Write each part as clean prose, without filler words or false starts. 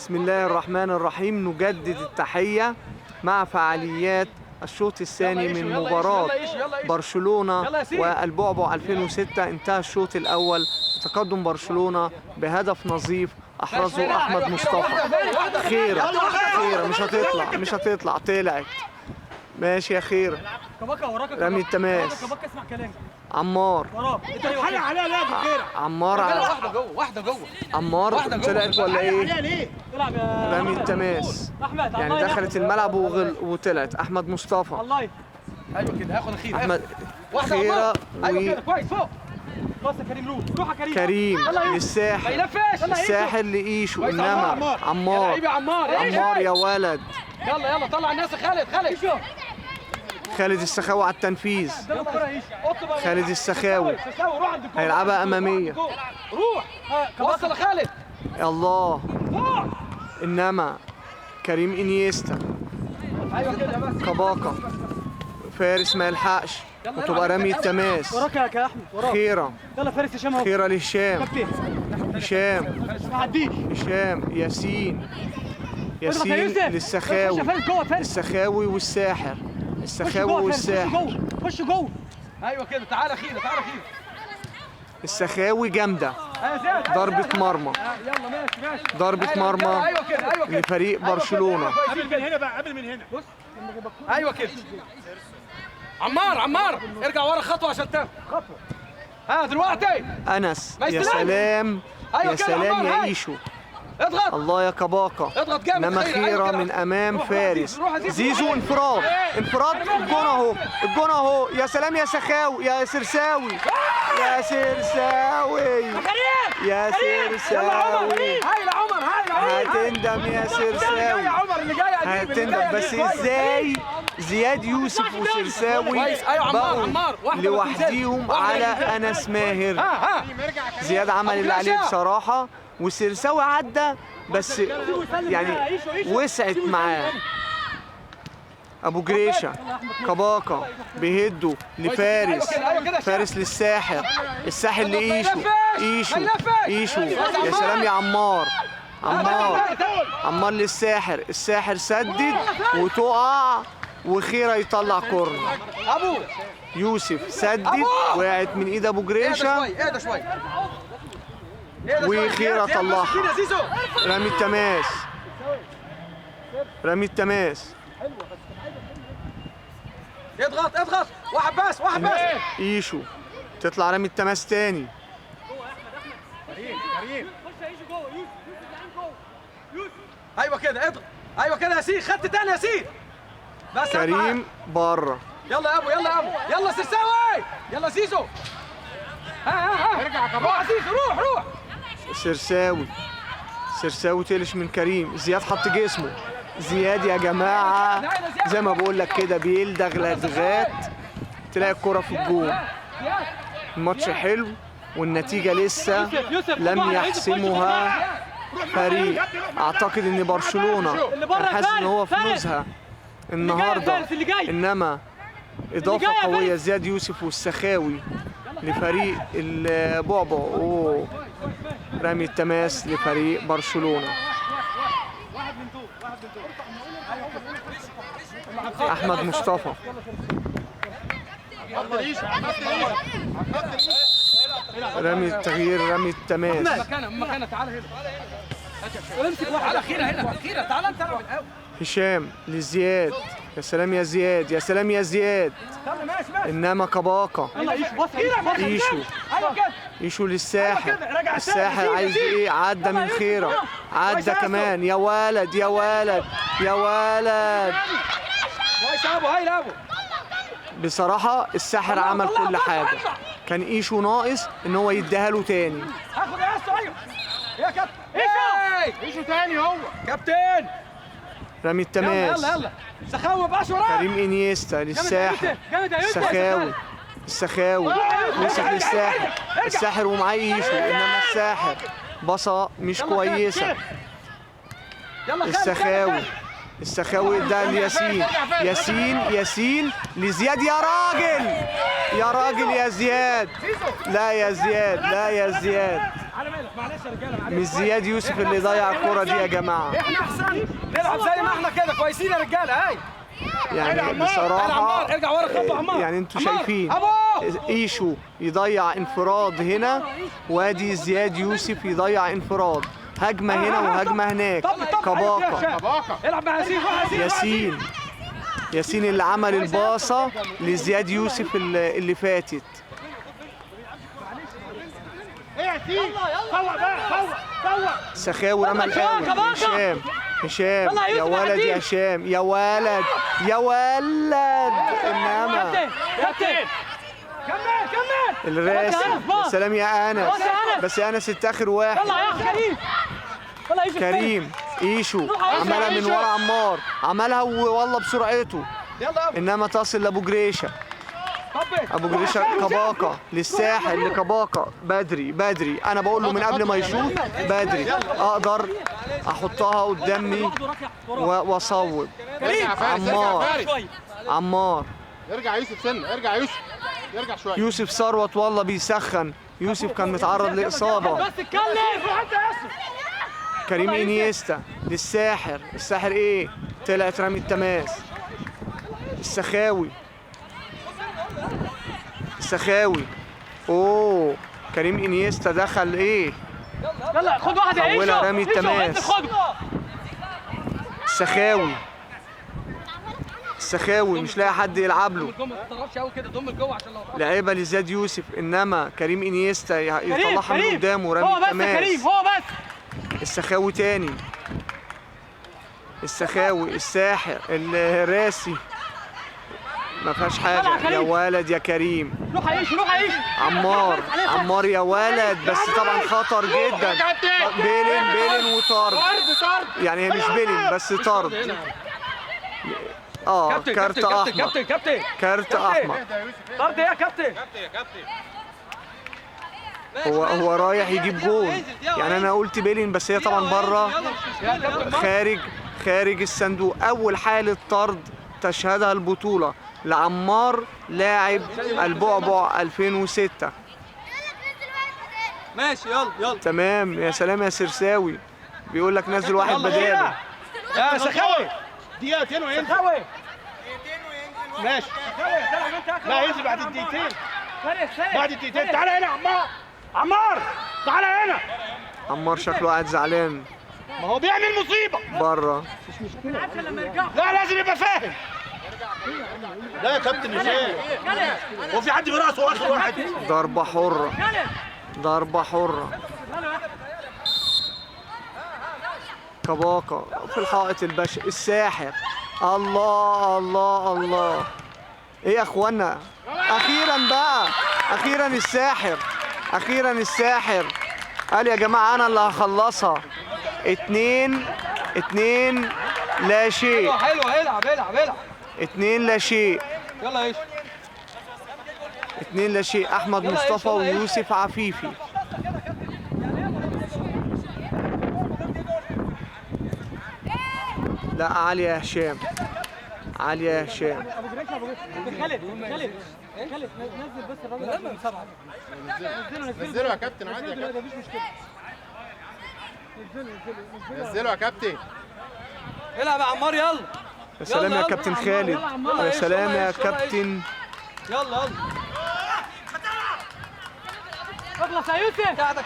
بسم الله الرحمن الرحيم. نجدد التحية مع فعاليات الشوط الثاني من مباراة برشلونة والبعبع 2006. انتهى الشوط الأول بتقدم برشلونة بهدف نظيف أحرزه أحمد مصطفى. خيرة مش هتطلع طلعت. ماشي يا خيرة. رمي التماس. عمار واحدة جوه عمار طلعت ولا ايه؟ رمي التماس يعني دخلت الملعب وطلعت. احمد مصطفى. ايوه كده هاخد اخير. احمد خيرة ايوه كده كويس فوق. بص يا كريم روح يا كريم للساحر. الساحر لإيشو. انما عمار يا ولد. يلا طلع الناس. خالد السخاوي على التنفيذ. خالد السخاوي هيلعبها أمامية. روح وصل يا خالد. الله. إنما كريم إنيستا. ايوه كده بس. كباكا فارس ما يلحقش وتبقى رمي التماس. وراك يا احمد وراك. خيرة. يلا فارس هشام اهو. خيرة لهشام. هشام ياسين للسخاوي. السخاوي والساحر. خش جوه. ايوه كده تعالى خيرة. السخاوي جامدة. ضربة مرمى. يلا ماشي. ضربة مرمى ايوه كده لفريق برشلونة. قبل من هنا بص. ايوه كده. عمار ارجع ورا خطوة عشان تاخد خطوة. دلوقتي أنس. يا سلام يا إيشو. اضغط. الله يا كباكا. اضغط جامد. انما خيرة من امام فارس. زيزو انفراد. الجون اهو. يا سلام يا سخاوي يا سرساوي. هايل عمر. هتندم يا سرساوي. هتندم. بس ازاي زياد يوسف وسرساوي بقوا لوحديهم على انس ماهر. زياد عمل اللي عليه بصراحة وسرساوي عدى بس يعني وسعت معاه. ابو جريشه. كباكا بيهدوا لفارس. فارس للساحر. الساحر لإيشو. ايشو يا سلام يا عمار للساحر. الساحر سدد وتقع وخيرة يطلع كورنر. ابو يوسف سدد وقعت من ايد ابو جريشه. اهدى شوي. وخيرة طلعها. رمي التماس. اضغط. واحد بس. ايشو تطلع رمي التماس تاني. كريم ايوه كده اضغط. ايوه كده ياسين. خدت تاني ياسين. بس كريم بره. يلا يا ابو. يلا سرساوي. يلا زيزو. ارجع كبار. روح زيزو. روح. سرساوي تقلش من كريم. زياد حط جسمه. زياد يا جماعة زي ما بقول لك كده بيلدغ لدغات تلاقي الكرة في الجون. الماتش حلو والنتيجة لسه لم يحسمها فريق. اعتقد ان برشلونة كان حاسس ان هو في نزهة النهارده، انما اضافة قوية زياد يوسف والسخاوي لفريق البعبع رمي التماس لفريق برشلونة. احمد مصطفى. رمي التماس. مكانه تعال هنا. امسك واحد. تعال خيرة تعال انت العب الاول. هشام لزياد. يا سلام يا زياد. انما كباكا. ايشو للساحر. الساحر عايز ايه؟ عدى من خيرة. عدى كمان. يا ولد. كويس يا ابو. هايل يا ابو. بصراحة الساحر عمل كل حاجة. كان ايشو ناقص ان هو يديها له تاني. هاخد يا اسطى. ايوه يا كابتن. ايشو تاني هو كابتن. رمي التماس. يلا سخاوي بقى وراك. كريم انيستا للساحر. السخاوي مسك للساحر. الساحر ومعاه ايشو انما الساحر بصة مش كويسة. السخاوي ده لياسين لزياد. يا راجل يا زياد. لا يا زياد على مالك معلش يا رجاله معلش. مش زياد يوسف اللي ضيع الكرة دي يا جماعة. احنا احسن نلعب زي ما احنا كده كويسين يا رجاله. هاي يعني يلا بصراحة عمار ارجع ورا خطوه عمار. يعني انتوا عمار. شايفين ابو ايشو يضيع انفراد هنا، وادي زياد يوسف يضيع انفراد. هجمة هنا وهجمة هناك. كباكا العب مع ياسين. ياسين اللي عمل الباصة لزياد يوسف اللي فاتت. سخاوي رمى الأول. هشام يا ولد يا هشام يا ولد يا ولد. انما كابتن كمل الراسم. سلام يا انس. بس يا انس انت اخر واحد. يلا يا كريم. كريم ايشو عملها من ورا عمار، عملها والله بسرعته، يلا انما تصل لابو جريشه. ابو جريشه كباكا للساحل لكباكا. بدري انا بقول له من قبل ما يشوط بدري اقدر احطها قدامي واصوب. عمار ارجع يوسف سنه، ارجع يوسف، ارجع شويه. يوسف ثروت والله بيسخن. يوسف كان متعرض لاصابه. بس اتكلم انت يا اسف. كريم انيستا للساحر. الساحر ايه؟ طلعت رامي التماس. السخاوي. اوه كريم انيستا دخل ايه؟ يلا خد واحد يا اولها رامي التماس. السخاوي مش لاقي حد يلعب له. لعيبه لزياد يوسف، انما كريم انيستا يطلعها من قدامه رامي التماس. هو بس السخاوي تاني. السخاوي الساحر الراسي ما فيهاش حاجه. يا ولد يا كريم. روح عيش عمار يا ولد. بس طبعا خطر جدا. بيلن وطرد. يعني هي مش بيلن بس طرد. كارت احمر. كارت احمر. طرد يا كابتن. هو رايح يجيب جول. يعني انا قلت بيلين بس هي طبعا بره خارج الصندوق. اول حالة طرد تشهدها البطولة لعمار لاعب البعبع 2006. ماشي يلا تمام. يا سلام يا سرساوي بيقول لك نزل واحد بداله. يا سخاوي دقيقتين وينزل. سخاوي ماشي. لا ينزل بعد الدقيقتين. بعد الدقيقتين. تعالى هنا يا عمار تعالى هنا. عمار شكله قاعد زعلان. ما هو بيعمل مصيبه بره. لا لازم يبقى فاهم. لا يا كابتن مش ايه. هو في حد براسه اخر واحد. ضربة حرة. كباكا في الحائط البشري. الساحر. الله ايه يا اخوانا؟ اخيرا الساحر قال يا جماعه انا اللي هخلصها. 2 لا شيء. حلو العب 2 لا شيء. يلا ايش 2 لا شيء. احمد مصطفى ويوسف عفيفي. لا عالية يا هشام. ابو جريش خالد نزل بس الراجل من 7. نزله يا كابتن عادي يا كابتن. مفيش مشكله. نزله يا كابتن. العب يا عمار يلا. يا سلام يا كابتن خالد. يا سلام يا كابتن. يلا اخلص يا يوسف بتاعتك.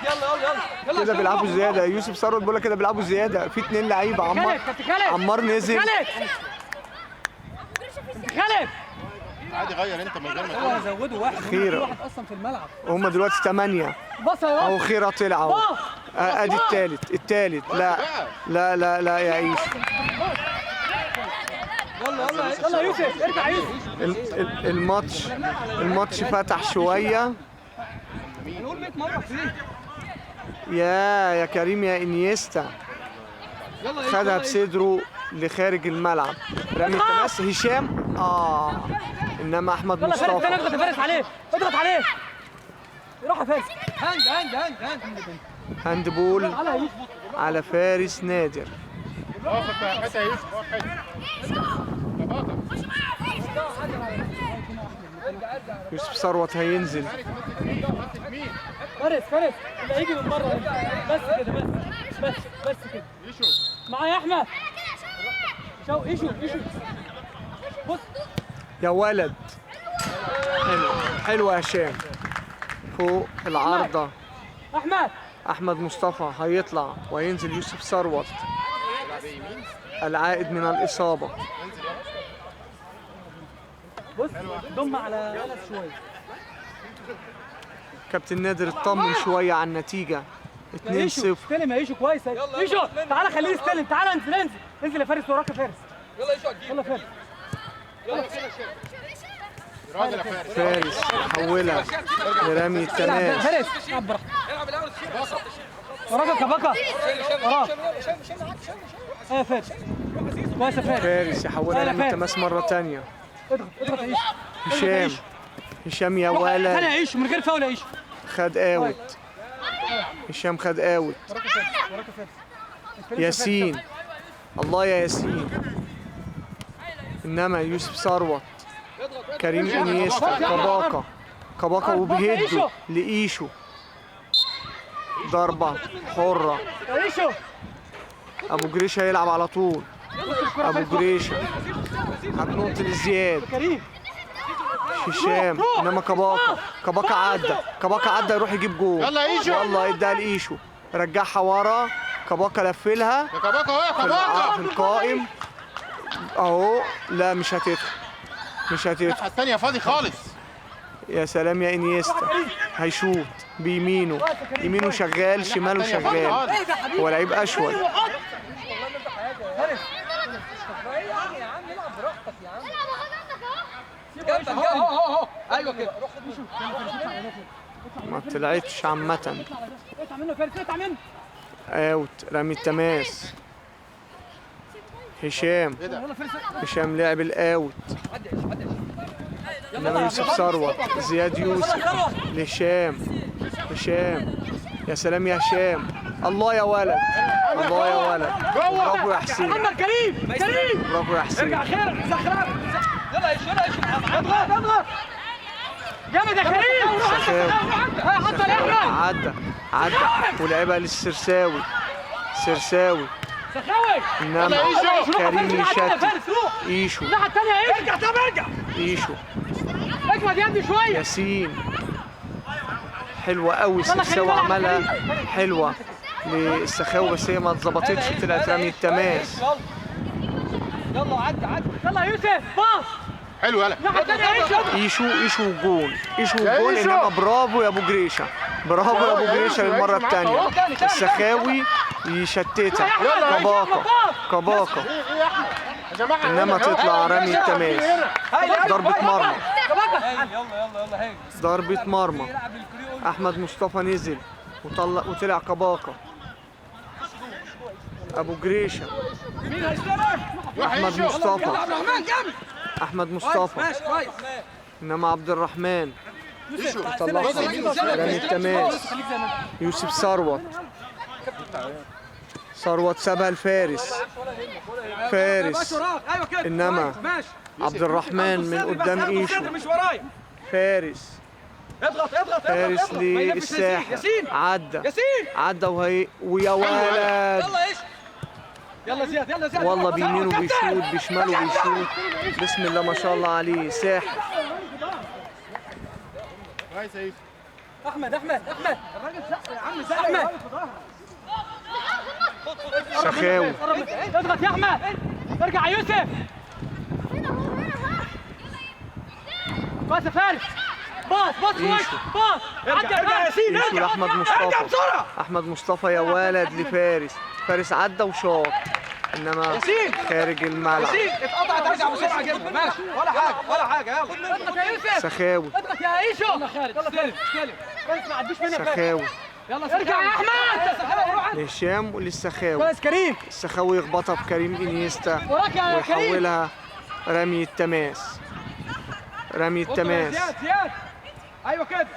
يلا كده بيلعبوا زياده. يوسف ثروت بيقول لك كده بيلعبوا زياده. في 2 لعيبه. عمار نزل. خالد عادي غير انت من غير ما تقول. زودوا واحد. خيره اصلا في الملعب. هم دلوقتي 8. بص يا اهو خيره طلع. ادي الثالث. لا يا عيسى. يلا يوسف ارجع يوسف. الماتش فتح شويه. نقول 100 مره فيه. يا كريم يا انيستا خدها بصدره لخارج الملعب. رامي التماس. هشام انما احمد مصطفى. اضغط يا فارس عليه. اضغط عليه. روح يا فارس. هاند بول على فارس نادر. واقف بقى حته يا يوسف. واقف حته. يوسف ثروت هينزل. فارس اللي هيجي من بره بس كده بس كده. معايا احمد ايشو بص يا ولد حلو يا هشام فوق العارضة. أحمد مصطفى هيطلع وينزل يوسف ثروت العائد من الإصابة. بص ضم على أنس شوية. كابتن نادر اطمن شوية على النتيجة 2-0. استلم يا ايشو كويس. ايشو تعالى خليه يستلم. تعالى انزل يا فارس وراك يا فارس. يلا ايشو يلا فارس. فارس حولها لرامي التماس. فارس العب براحتك. وراك كبكة وراك. يا فارس كويس يا فارس. فارس يحولها لرامي التماس مرة تانية. اضغط يا ايشو. هشام يا ولد. ثانية يا ايشو من غير فاول يا ايشو. خد اوت. هشام خد اوت. ياسين الله يا ياسين. انما يوسف ثروت كريم انيستا كباكا وبيهدوا لايشو. ضربة حرة. ابو جريشة هيلعب على طول. ابو جريشة هتنط لزياد. هشام انما كباكا عدى يروح يجيب جول. يلا ايشو يلا اداها لايشو رجعها ورا. كباكا لفلها يا كباكا اهو يا كباكا في القائم اهو. لا مش هتدخل الناحية التانية فاضي خالص. يا سلام يا انيستا هيشوط بيمينه. يمينه شغال شماله شغال. هو لعيب اشول. ايوه كده ما طلعتش عامة. اوت رامي التماس. هشام لعب الاوت. انما يوسف ثروت زياد يوسف لهشام. يا سلام يا هشام. الله يا ولد برافو يا حسين. كريم برافو يا حسين. ارجع خير زخرف. يلا ايشو اضغط جامد يا كريم. عدى ولعبها للسرساوي. سخاوي انما كريم يشتت. ايشو الناحيه الثانيه ارجع ايشو اجمد يا ابني شويه. ياسين حلوه قوي. السرساوي عملها حلوه للسخاوي بس هي ما اتظبطتش. طلعت رامي التماس. يلا عدى يلا يا يوسف باص حلو يلا الناحيه الثانيه ايشو وجون. انما برافو يا ابو جريشه. للمره الثانيه. السخاوي يشتتها. كباكا انما تطلع رامي التماس. ضربة مرمى. احمد مصطفى نزل وطلع كباكا. ابو جريشه. احمد مصطفى انما عبد الرحمن طلع رامي التماس. يوسف ثروت سابها لفارس. انما عبد الرحمن من قدام ايشو. فارس للساحة. عدى ويا ولد. يلا زياد والله بيمينه بيشوط بشماله بيشوط. بسم الله ما شاء الله عليه. ساحر. كويس يا يوسف. احمد الراجل يا عم احمد سخاوي. اضغط يا احمد. ارجع يا يوسف. باص يا فارس. باص ارجع ياسين. ايشو لاحمد مصطفى. احمد مصطفى يا ولد لفارس. فارس عدى وشاط انما خارج الملعب. اتقطعت ارجع بسرعه جدا. ماشي ولا حاجه يلا. اضغط يا يوسف. سخاوي. اضغط يا ايشو. يلا خالد فارس ما عديش منها. سخاوي. يلا ارجع يا احمد. لهشام وللسخاوي. كويس كريم. السخاوي يخبطها بكريم انيستا وراك يا كريم. ويحولها رامي التماس. زياد ايوه كده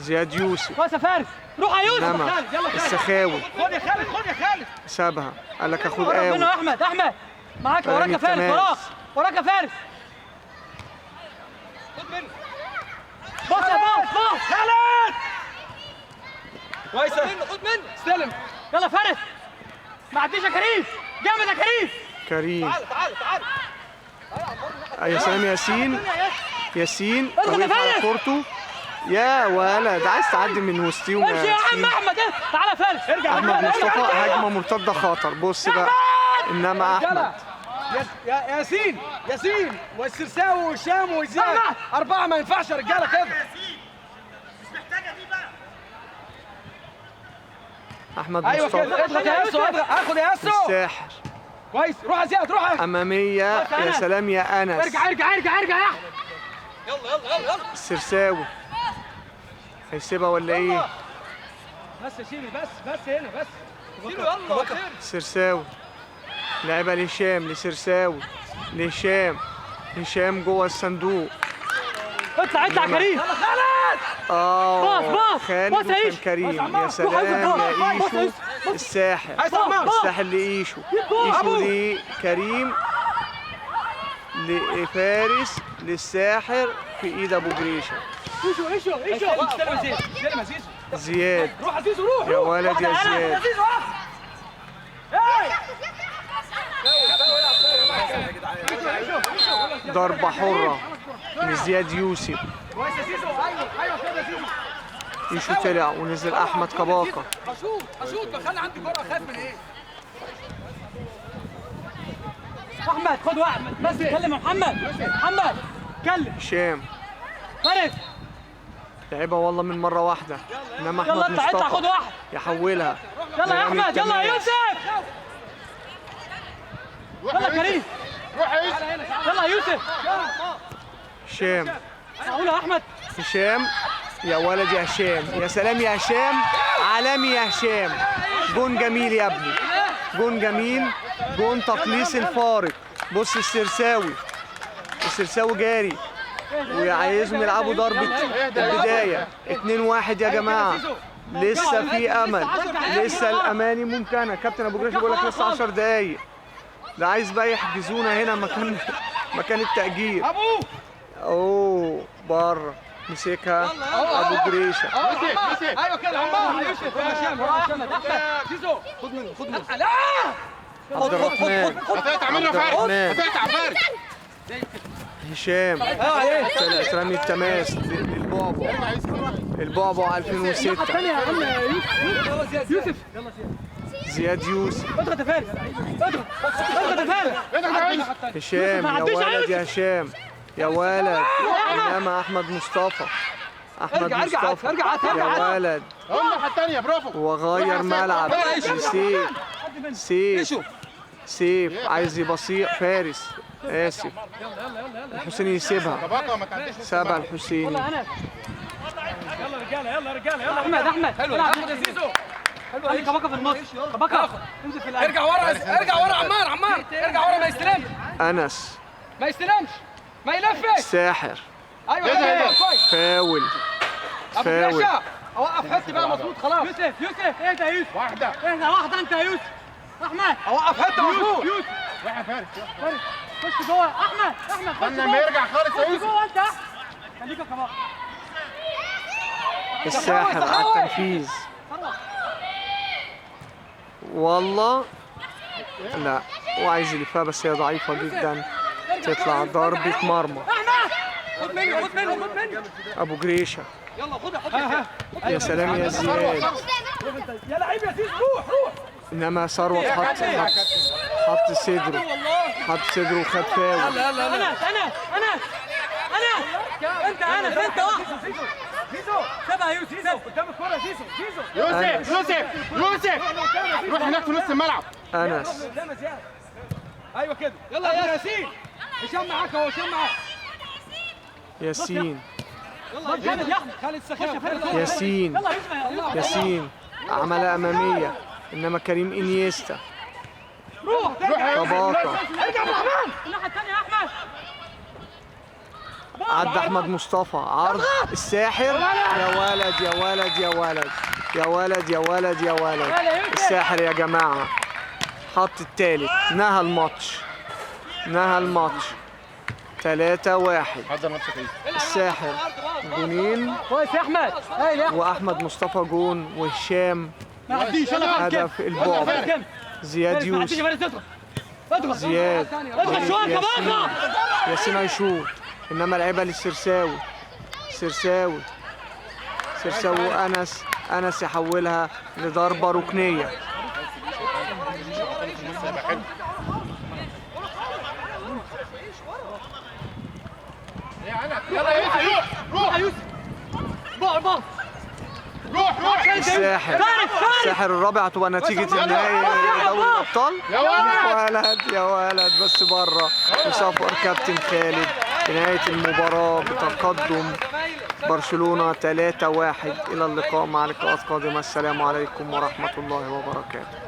زياد يوسف. كويس يا فارس. روح يا يوسف. انما السخاوي خد يا خالد سابها قال لك اخد قرب منه قوي. احمد معاك. وراك يا فارس. وراك يا فارس. باص يا باص خالد كويسه خد منه استلم يلا فارس ما عديش يا كريم جامد يا كريم كريم تعال يا سلام ياسين ياسين ارجع يا وقف على فارس. كورته يا ولد عايز تعدي من وسطيهم امشي يا عم احمد تعالى يا فارس ارجع احمد مصطفى هجمه مرتده خطر بص بقى انما احمد يا ياسين والسرساوي وهشام وزياد 4 ما ينفعش يا رجاله كده احمد ايوه مصطفى كده اضغط يا ياسو اخد يا ياسو الساحر كويس روح يا زياد روح اماميه يا سلام يا انس ارجع يا احمد يلا السرساوي هيسيبها ولا ايه؟ بس يا شيري بس هنا بس شيلوا يلا السرساوي لعبها لهشام لسرساوي هشام جوه الصندوق اطلع يا كريم يلا خالد باص خالد باص يا وكان إيش. كريم يا باص سلام يا باص ايشو الساحر الساحر لإيشو ايشو لكريم لفارس للساحر في ايد ابو جريشه ايشو استلم يا زيزو زياد روح يا زيزو روح يا ولد يا يا زياد زيزو ضربة حرة لزياد يوسف كويس يا زيزو ايوه كده يا زيزو ايشو طلع ونزل احمد كباكا اشوط بخلي عندي جرأة خايف من ايه احمد خد واحد بس كلم يا محمد كلم هشام فارس لعبها والله من مرة واحدة انما يلا احمد اطلع خد مصطفى واحد يحولها يلا يا احمد يلا يا يوسف روح يلا يا كريم روح يا يوسف يلا يا يوسف هشام معقول يا احمد هشام يا ولد يا هشام يا سلام يا هشام عالمي يا هشام جون جميل يا ابني جون جميل جون تقليص الفارق بص السرساوي جاري وعايزهم يلعبوا ضربة البداية 2-1 يا جماعة لسه في امل لسه الاماني ممكنة كابتن ابو جريش بيقول لك لسه 10 دقايق ده عايز بقى يحجزونا هنا مكان التأجير اوه بره مسكها ابو جريشه ايوه كده عمار يوسف يا هشام احمد زيزو خد منه لا عبد الرحمن هتقطع منه فارس هتقطع فارس هشام طلع رمي التماس للبعبع البعبع 2006 ثانية يا عم يوسف زياد يوسف اضغط يا فارس اضغط يا فارس هشام يا ولد يا هشام يا ولد انما احمد مصطفى يا ولد الناحيه الثانيه برافو وغير ملعب سيف عايز يبصيع فارس اسف الحسيني يسيبها كباكا ما تعديش سابها الحسيني يلا رجاله احمد حلو احمد يا زيزو خلي كباكا في النص كباكا انزل في القلب ارجع ورا عمار ارجع ورا ما يستلمش انس ما يلفش ساحر ايوه كده كويس فاول ابو جريشه اوقف حط بقى مظبوط خلاص يوسف اهدى يا يوسف واحده اهدى واحده انت يا يوسف احمد اوقف حط مظبوط يوسف روح يا فارس خش جوه احمد خش استنى جوه ما يرجع خالص يا خش يوسف جوه انت خليك يا كباكا الساحر على التنفيذ والله لا وعايز يلفها بس هي ضعيفة جدا تطلع ضربة مرمى خد منه ابو جريشة يلا خدها يا سلام يا زياد يا لعيب يا زيزو روح انما ثروت حط صدره وخد فاول انت واحد زيزو سيبها يا يوسف قدام الكوره زيزو يوسف روح هناك في نص الملعب انس قدام يا زياد ايوه كده يلا يا ياسين هشام معاك اهو هشام معاك ياسين يلا جامد يا احمد خالد سخاف ياسين يلا يوسف ياسين عملها امامية انما كريم انيستا روح كباكا ارجع ابو الرحمن الناحيه الثانيه يا احمد عدى احمد مصطفى عرض الساحر يا ولد يا ولد يا ولد يا ولد يا ولد يا ولد الساحر يا جماعة حط التالت نهى الماتش 3-1. حضر نفسك يا يوسف. الساحر جونين، كويس يا احمد. هايل يا احمد. واحمد مصطفى جون، وهشام ما عديش انا هدف البعد. زياد يوسف، ادخل زياد ادخل شويه كمان. ياسين هيشوط، انما لعبها للسرساوي. سرساوي انس يحولها لضربه ركنيه. يلا يا يوسف روح. روح يا يوسف. بقى روح. الساحر الرابع هتبقى نتيجه النهائي دوري الابطال. يا ولد بس بره. وصفر كابتن خالد في نهايه المباراه بتقدم برشلونه 3-1. الى اللقاء مع لقاءات قادمه. السلام عليكم ورحمه الله وبركاته.